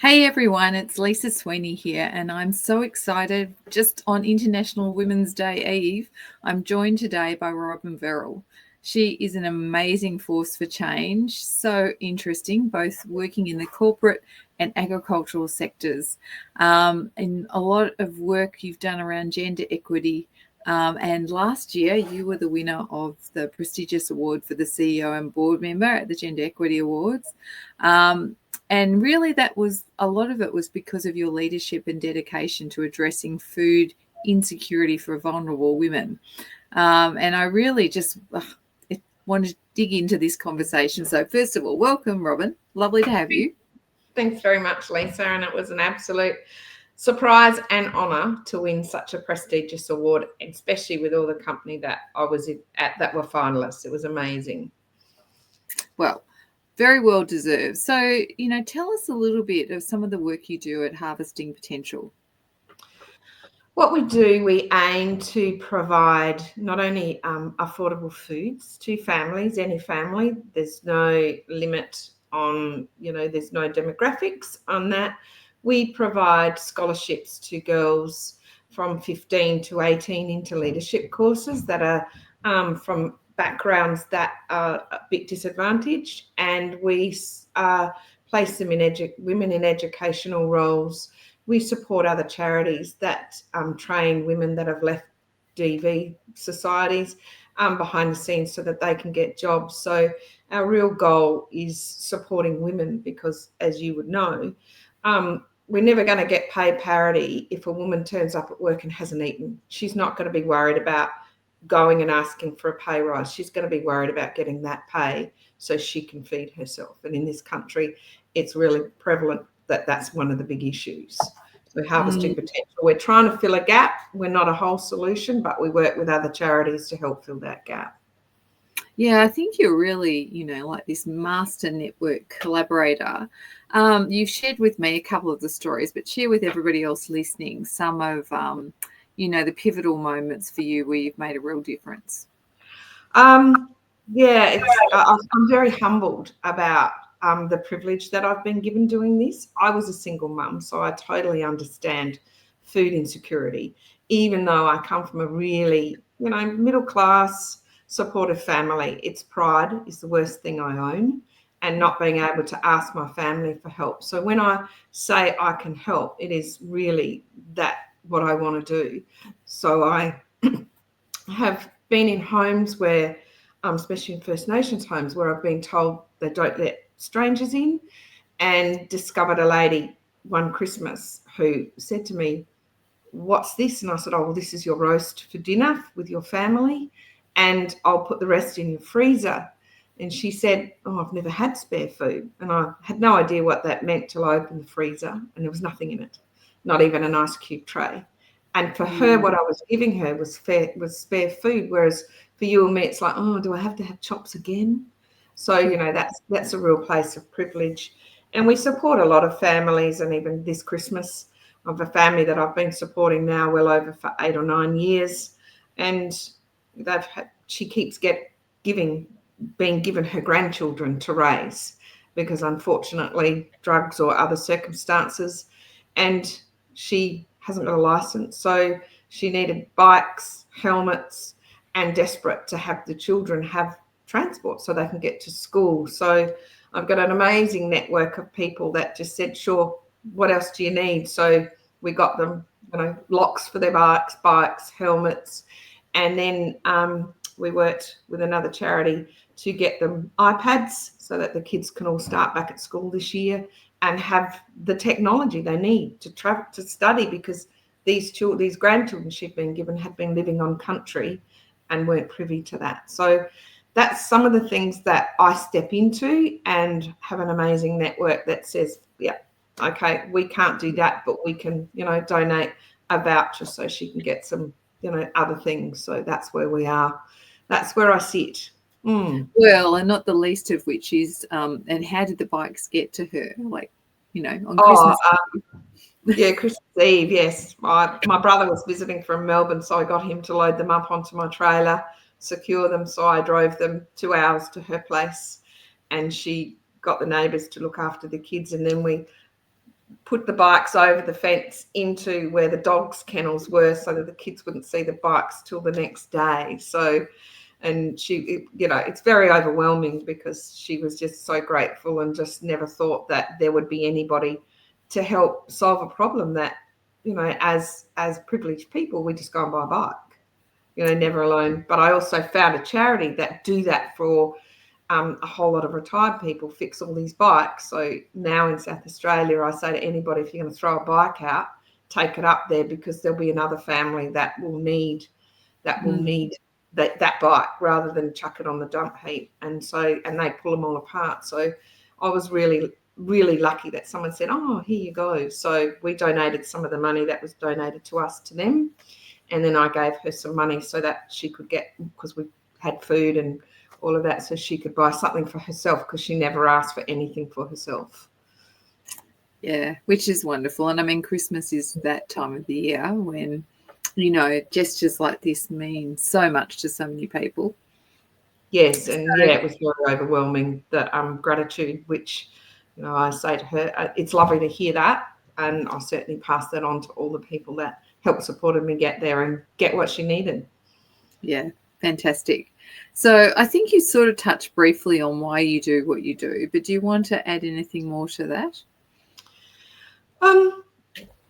Hey everyone, it's Lisa Sweeney here, and I'm so excited. Just on International Women's Day Eve, I'm joined today by Robyn Verrall. She is an amazing force for change, so interesting, both working in the corporate and agricultural sectors. And a lot of work you've done around gender equity. And last year, you were the winner of the prestigious award for the CEO and board member at the Gender Equity Awards. And really, that was a lot of it was because of your leadership and dedication to addressing food insecurity for vulnerable women. And I really just wanted to dig into this conversation. So, first of all, welcome, Robyn. Lovely to have you. Thanks very much, Lisa. And it was an absolute surprise and honour to win such a prestigious award, especially with all the company that I was at that were finalists. It was amazing. Well, very well deserved. So, tell us a little bit of some of the work you do at Harvesting Potential. What we do, we aim to provide not only affordable foods to families, any family. There's no limit on, there's no demographics on that. We provide scholarships to girls from 15 to 18 into leadership courses that are from backgrounds that are a bit disadvantaged, and we place them in women in educational roles. We support other charities that train women that have left DV societies behind the scenes so that they can get jobs. So our real goal is supporting women because, as you would know, we're never going to get pay parity if a woman turns up at work and hasn't eaten. She's not going to be worried about going and asking for a pay rise. She's going to be worried about getting that pay so she can feed herself. And in this country, it's really prevalent that that's one of the big issues. So Harvesting Potential, we're trying to fill a gap. We're not a whole solution, but we work with other charities to help fill that gap. Yeah, I think you're really, like this master network collaborator. You've shared with me a couple of the stories, but share with everybody else listening some of, the pivotal moments for you where you've made a real difference. I'm very humbled about the privilege that I've been given doing this. I was a single mum, so I totally understand food insecurity, even though I come from a really, middle class, supportive family. It's pride is the worst thing I own, and not being able to ask my family for help. So when I say I can help, it is really that what I want to do. So I have been in homes where, especially in First Nations homes, where I've been told they don't let strangers in, and discovered a lady one Christmas who said to me, "What's this?" And I said, "Oh, well, this is your roast for dinner with your family, and I'll put the rest in your freezer." And she said, "Oh, I've never had spare food." And I had no idea what that meant till I opened the freezer and there was nothing in it, not even an ice cube tray. And for her, what I was giving her was spare food, whereas for you and me, it's like, "Oh, do I have to have chops again?" So, that's a real place of privilege. And we support a lot of families, and even this Christmas, of a family that I've been supporting now well over for 8 or 9 years. And she keeps being given her grandchildren to raise because, unfortunately, drugs or other circumstances, and she hasn't got a license. So she needed bikes, helmets, and desperate to have the children have transport so they can get to school. So I've got an amazing network of people that just said, "Sure, what else do you need?" So we got them, locks for their bikes, helmets. And then we worked with another charity to get them iPads so that the kids can all start back at school this year and have the technology they need to travel to study, because these grandchildren she'd been given had been living on country and weren't privy to that. So that's some of the things that I step into, and have an amazing network that says, "Yeah, okay, we can't do that, but we can, donate a voucher so she can get some, other things." So that's where we are. That's where I sit. Well, and not the least of which is, and how did the bikes get to her? On Christmas Eve. Christmas Eve, yes. My brother was visiting from Melbourne, so I got him to load them up onto my trailer, secure them. So I drove them 2 hours to her place, and she got the neighbours to look after the kids, and then we put the bikes over the fence into where the dogs' kennels were so that the kids wouldn't see the bikes till the next day. So, and she, it's very overwhelming because she was just so grateful and just never thought that there would be anybody to help solve a problem that, as privileged people, we just go and buy a bike, never alone. But I also found a charity that do that for a whole lot of retired people, fix all these bikes. So now in South Australia, I say to anybody, if you're going to throw a bike out, take it up there, because there'll be another family that will need that bike rather than chuck it on the dump heap. And they pull them all apart. So I was really, really lucky that someone said, oh, here you go. So we donated some of the money that was donated to us to them. And then I gave her some money so that she could get, because we had food and all of that, so she could buy something for herself, because she never asked for anything for herself. Yeah, which is wonderful. And I mean, Christmas is that time of the year when, gestures like this mean so much to so many people. Yes, and it was very overwhelming, the gratitude, which, I say to her, it's lovely to hear that, and I'll certainly pass that on to all the people that helped supported me get there and get what she needed. Yeah, fantastic. So I think you sort of touched briefly on why you do what you do, but do you want to add anything more to that?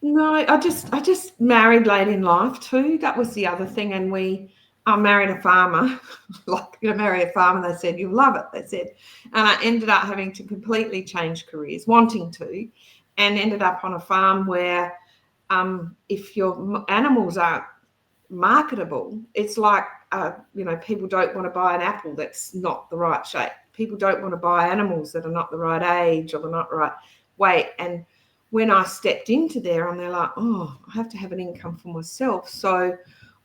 No, I just married late in life too. That was the other thing. And I married a farmer. Marry a farmer, they said, you'll love it, they said. And I ended up having to completely change careers, wanting to, and ended up on a farm where if your animals aren't marketable, it's like, people don't want to buy an apple that's not the right shape. People don't want to buy animals that are not the right age or the not right weight. And when I stepped into there, and they're like, oh, I have to have an income for myself. So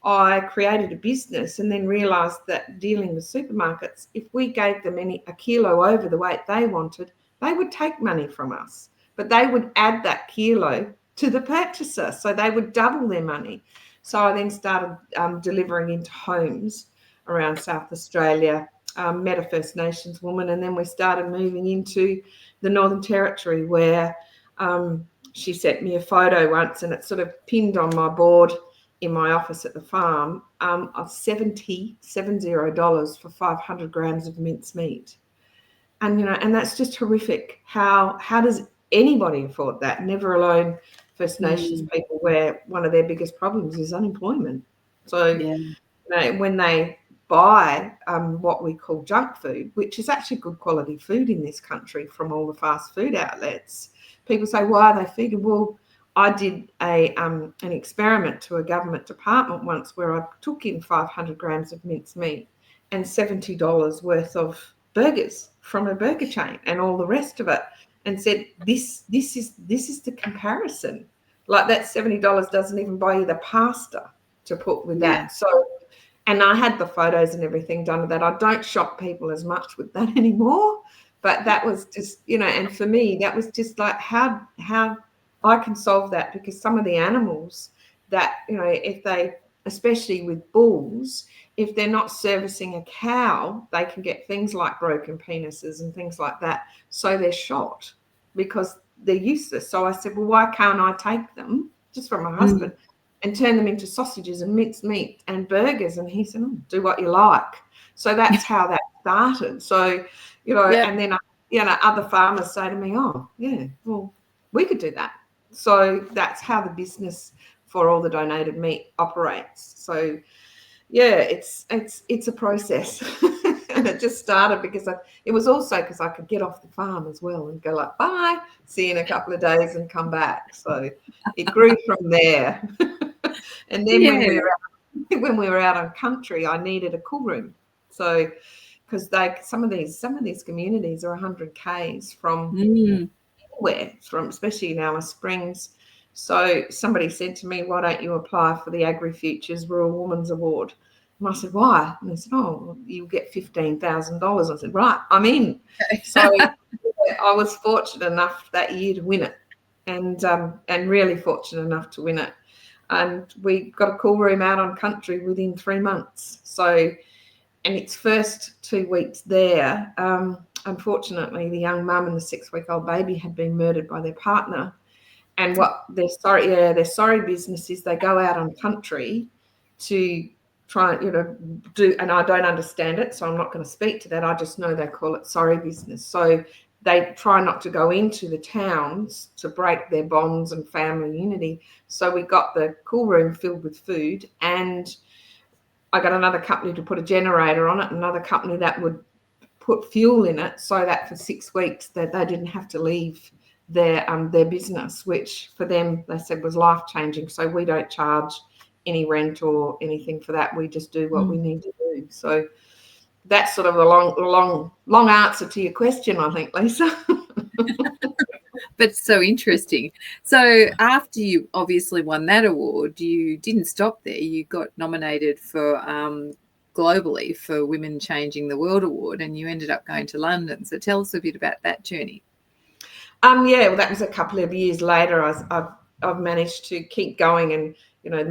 I created a business, and then realised that dealing with supermarkets, if we gave them a kilo over the weight they wanted, they would take money from us, but they would add that kilo to the purchaser. So they would double their money. So I then started delivering into homes around South Australia, met a First Nations woman, and then we started moving into the Northern Territory, where she sent me a photo once, and it's sort of pinned on my board in my office at the farm, of $70 for 500 grams of mincemeat. And, and that's just horrific. How does anybody afford that? Never alone First Nations people, where one of their biggest problems is unemployment. So, when they buy what we call junk food, which is actually good quality food in this country from all the fast food outlets, people say, why are they feeding? Well, I did an experiment to a government department once where I took in 500 grams of mincemeat and $70 worth of burgers from a burger chain and all the rest of it, and said, this is the comparison. Like, that $70 doesn't even buy you the pasta to put with that. So, and I had the photos and everything done with that. I don't shock people as much with that anymore, but that was just, and for me, that was just like how I can solve that, because some of the animals that, if they, especially with bulls, if they're not servicing a cow, they can get things like broken penises and things like that. So they're shot because they're useless. So I said, well, why can't I take them, just from my husband, and turn them into sausages and minced meat and burgers? And he said, do what you like. So that's how that started. So, and then, other farmers say to me, oh, yeah, well, we could do that. So that's how the business for all the donated meat operates. So, yeah, it's a process. And it just started because it was also because I could get off the farm as well and go like, bye, see you in a couple of days and come back. So it grew from there. And then when we were out on country, I needed a cool room. So because some of these communities are 100 k's from anywhere, from especially in Alice Springs. So somebody said to me, why don't you apply for the AgriFutures Rural Women's Award? And I said, why? And they said, oh, you'll get $15,000. I said, right, I'm in. So I was fortunate enough that year to win it, and really fortunate enough to win it. And we got a cool room out on country within 3 months. So, and its first 2 weeks there, unfortunately, the young mum and the 6-week-old baby had been murdered by their partner. And what their sorry business is, they go out on country to try and, do, and I don't understand it, so I'm not going to speak to that. I just know they call it sorry business. So they try not to go into the towns to break their bonds and family unity. So we got the cool room filled with food, and I got another company to put a generator on it, another company that would put fuel in it, so that for 6 weeks that they didn't have to leave their business, which for them they said was life-changing. So we don't charge any rent or anything for that. We just do what we need to do. So that's sort of a long answer to your question, I think, Lisa. But so interesting. So after you obviously won that award, you didn't stop there. You got nominated for globally for Women Changing the World Award, and you ended up going to London. So tell us a bit about that journey. Yeah, well, that was a couple of years later. I've managed to keep going, and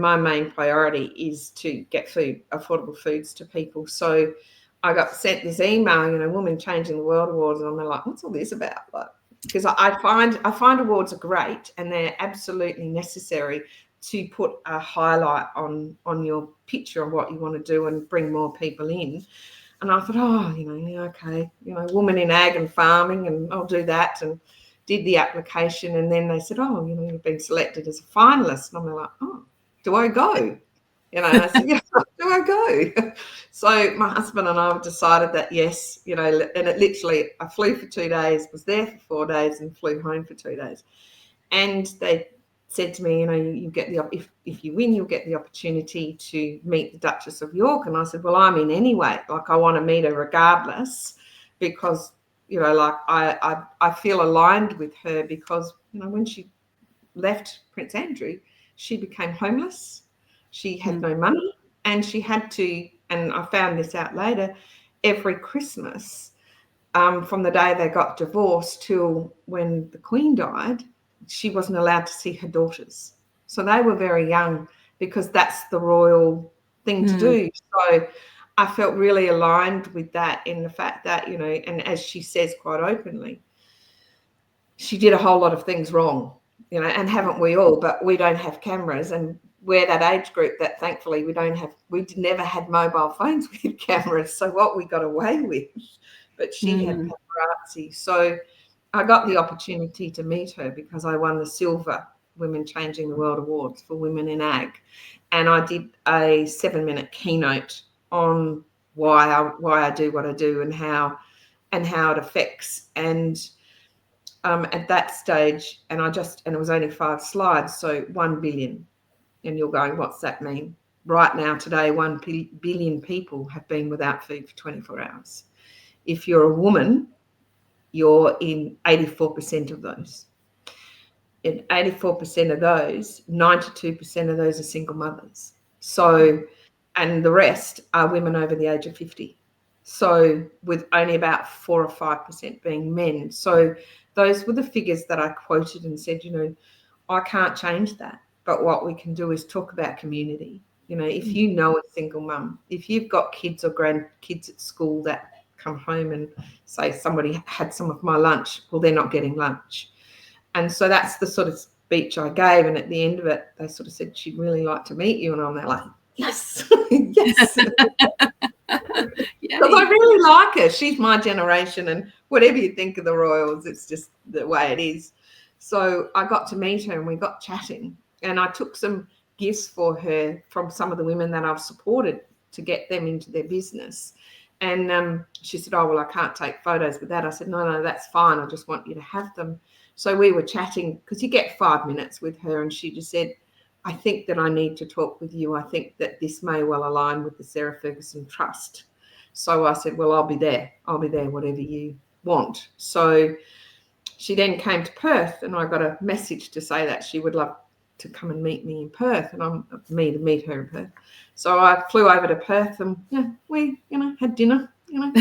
my main priority is to get affordable foods to people. So I got sent this email, Women Changing the World Awards, and I'm like, what's all this about? Like, because I find awards are great, and they're absolutely necessary to put a highlight on your picture of what you want to do and bring more people in. And I thought, okay, woman in ag and farming, and I'll do that, and did the application. And then they said, you've been selected as a finalist. And I'm like, oh, do I go? And I said, yeah, do I go? So my husband and I decided that yes, and it literally, I flew for 2 days, was there for 4 days, and flew home for 2 days. And they said to me, you get if you win, you'll get the opportunity to meet the Duchess of York. And I said, well, I'm in anyway. Like, I want to meet her regardless, because I feel aligned with her, because when she left Prince Andrew, she became homeless. She had no money, and she had to, and I found this out later, every Christmas, from the day they got divorced till when the Queen died, she wasn't allowed to see her daughters. So they were very young, because that's the royal thing to do. So I felt really aligned with that, in the fact that, and as she says quite openly, she did a whole lot of things wrong, and haven't we all? But we don't have cameras, and we're that age group that thankfully we never had mobile phones with cameras. So what we got away with, but she had paparazzi. So I got the opportunity to meet her because I won the Silver Women Changing the World Awards for Women in Ag. And I did a 7-minute keynote on why I do what I do, and how it affects. And at that stage, and it was only 5 slides, so 1 billion. And you're going, what's that mean? Right now, today, 1 billion people have been without food for 24 hours. If you're a woman, you're in 84% of those. In 84% of those, 92% of those are single mothers. So, and the rest are women over the age of 50. So, with only about 4 or 5% being men. So those were the figures that I quoted and said, I can't change that. But what we can do is talk about community. If you know a single mum, if you've got kids or grandkids at school that come home and say, somebody had some of my lunch, well, they're not getting lunch. And so that's the sort of speech I gave. And at the end of it, they sort of said, she'd really like to meet you. And I'm there like, yes, yes. Because I really like her. She's my generation, and whatever you think of the royals, it's just the way it is. So I got to meet her, and we got chatting, and I took some gifts for her from some of the women that I've supported to get them into their business. And she said, oh, well, I can't take photos with that. I said, no, that's fine. I just want you to have them. So we were chatting, because you get 5 minutes with her, and she just said, I think that I need to talk with you. I think that this may well align with the Sarah Ferguson Trust. So I said, well, I'll be there, whatever you want. So she then came to Perth, and I got a message to say that she would love to come and meet me in Perth, and me to meet her in Perth. So I flew over to Perth, and we, had dinner,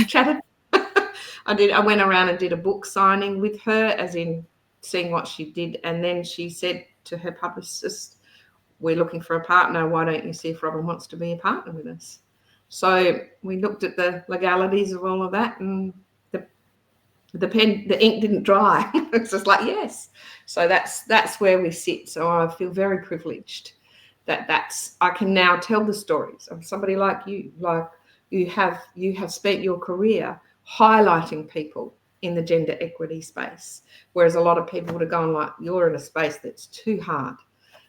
chatted. I went around and did a book signing with her, as in seeing what she did. And then she said to her publicist, we're looking for a partner. Why don't you see if Robyn wants to be a partner with us? So we looked at the legalities of all of that, and the ink didn't dry. It's just like, yes. So that's where we sit. So I feel very privileged that's I can now tell the stories of somebody like you. Like you have spent your career highlighting people in the gender equity space, whereas a lot of people would have gone like, you're in a space that's too hard.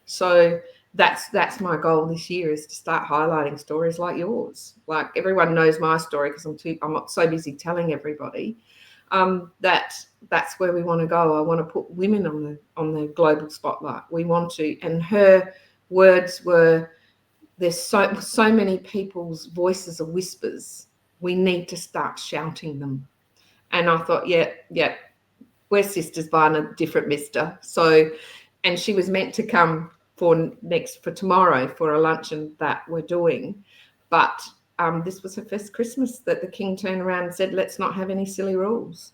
So that's my goal this year, is to start highlighting stories like yours. Like everyone knows my story because I'm not so busy telling everybody. That's where we want to go. I want to put women on the global spotlight. We want to, and her words were, there's so many people's voices are whispers. We need to start shouting them. And I thought, yeah, we're sisters by a different mister. So, and she was meant to come for tomorrow for a luncheon that we're doing, but this was her first Christmas that the King turned around and said, let's not have any silly rules.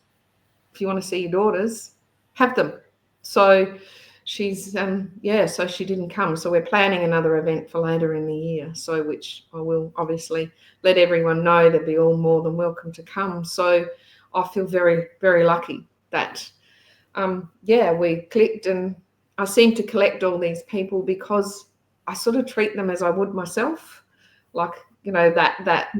If you want to see your daughters, have them. So she's so she didn't come. So we're planning another event for later in the year, so which I will obviously let everyone know. They'll be all more than welcome to come. So I feel very, very lucky that we clicked, and I seem to collect all these people because I sort of treat them as I would myself. Like, you know, that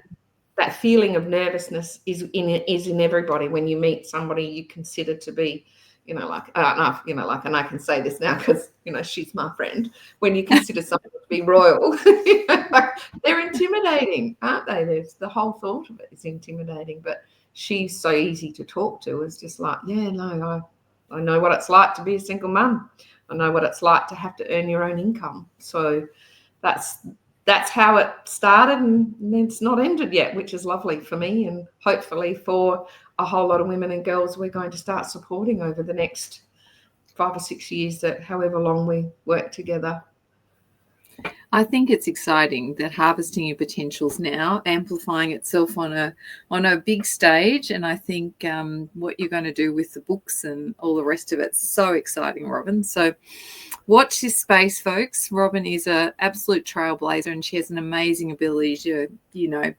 feeling of nervousness is in everybody when you meet somebody you consider to be, and I can say this now because, she's my friend. When you consider someone to be royal, they're intimidating, aren't they? There's the whole thought of it is intimidating, but she's so easy to talk to. It's just like, I know what it's like to be a single mum. I know what it's like to have to earn your own income. So that's how it started, and it's not ended yet, which is lovely for me, and hopefully for a whole lot of women and girls we're going to start supporting over the next 5 or 6 years, that however long we work together. I think it's exciting that harvesting your potentials now, amplifying itself on a big stage, and I think what you're going to do with the books and all the rest of it's so exciting, Robyn. So watch this space, folks. Robyn is an absolute trailblazer, and she has an amazing ability to,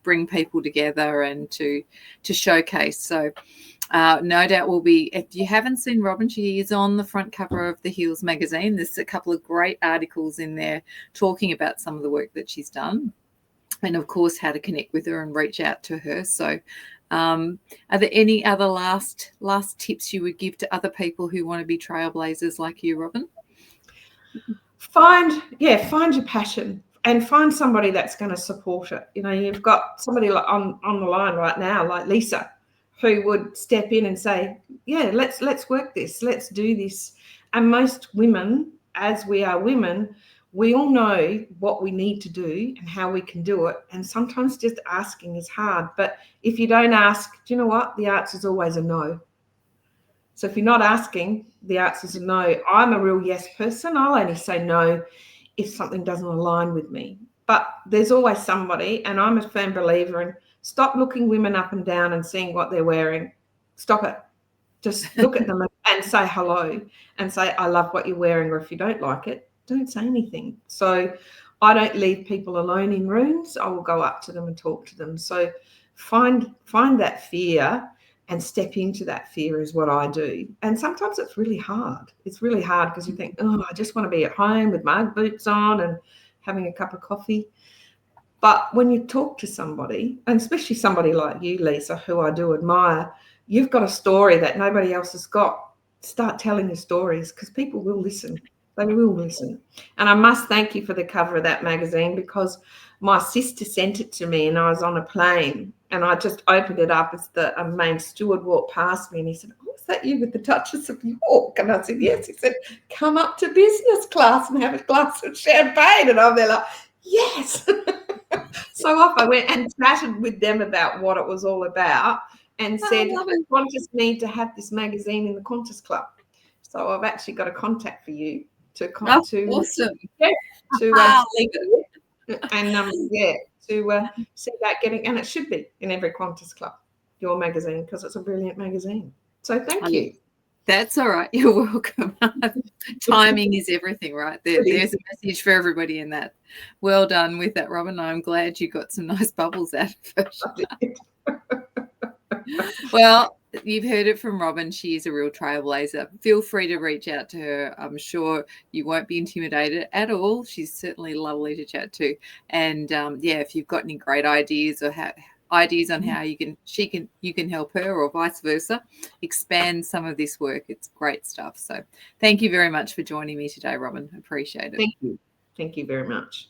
bring people together and to showcase. So no doubt will be, if you haven't seen Robyn, she is on the front cover of the Heels magazine. There's a couple of great articles in there talking about some of the work that she's done, and of course how to connect with her and reach out to her. So are there any other last tips you would give to other people who want to be trailblazers like you, Robyn? Find your passion and find somebody that's going to support it. You've got somebody like on the line right now, like Lisa, who would step in and say, yeah, let's work this, let's do this. And most women, as we are women, we all know what we need to do and how we can do it. And sometimes just asking is hard. But if you don't ask, do you know what? The answer is always a no. So if you're not asking, the answer is a no. I'm a real yes person. I'll only say no if something doesn't align with me. But there's always somebody, and I'm a firm believer in stop looking women up and down and seeing what they're wearing. Stop it. Just look at them and say hello and say, I love what you're wearing. Or if you don't like it, don't say anything. So I don't leave people alone in rooms. I will go up to them and talk to them. So find that fear and step into that fear is what I do. And sometimes it's really hard. It's really hard because you think, I just want to be at home with my boots on and having a cup of coffee. But when you talk to somebody, and especially somebody like you, Lisa, who I do admire, you've got a story that nobody else has got. Start telling your stories because people will listen. They will listen. And I must thank you for the cover of that magazine, because my sister sent it to me and I was on a plane and I just opened it up as the main steward walked past me and he said, oh, is that you with the Duchess of York? And I said, yes. He said, come up to business class and have a glass of champagne. And I'm there like, yes. So off I went and chatted with them about what it was all about and said, Qantas need to have this magazine in the Qantas Club. So I've actually got a contact for you to awesome. To see about getting, and it should be in every Qantas Club, your magazine, because it's a brilliant magazine. So thank you. That's all right. You're welcome. Timing is everything, right? There's a message for everybody in that. Well done with that, Robyn. I'm glad you got some nice bubbles out of it. Well, you've heard it from Robyn. She is a real trailblazer. Feel free to reach out to her. I'm sure you won't be intimidated at all. She's certainly lovely to chat to. And yeah, if you've got any great ideas or ideas on how you can help her, or vice versa, expand some of this work. It's great stuff. So thank you very much for joining me today, Robyn. Appreciate it. Thank you very much.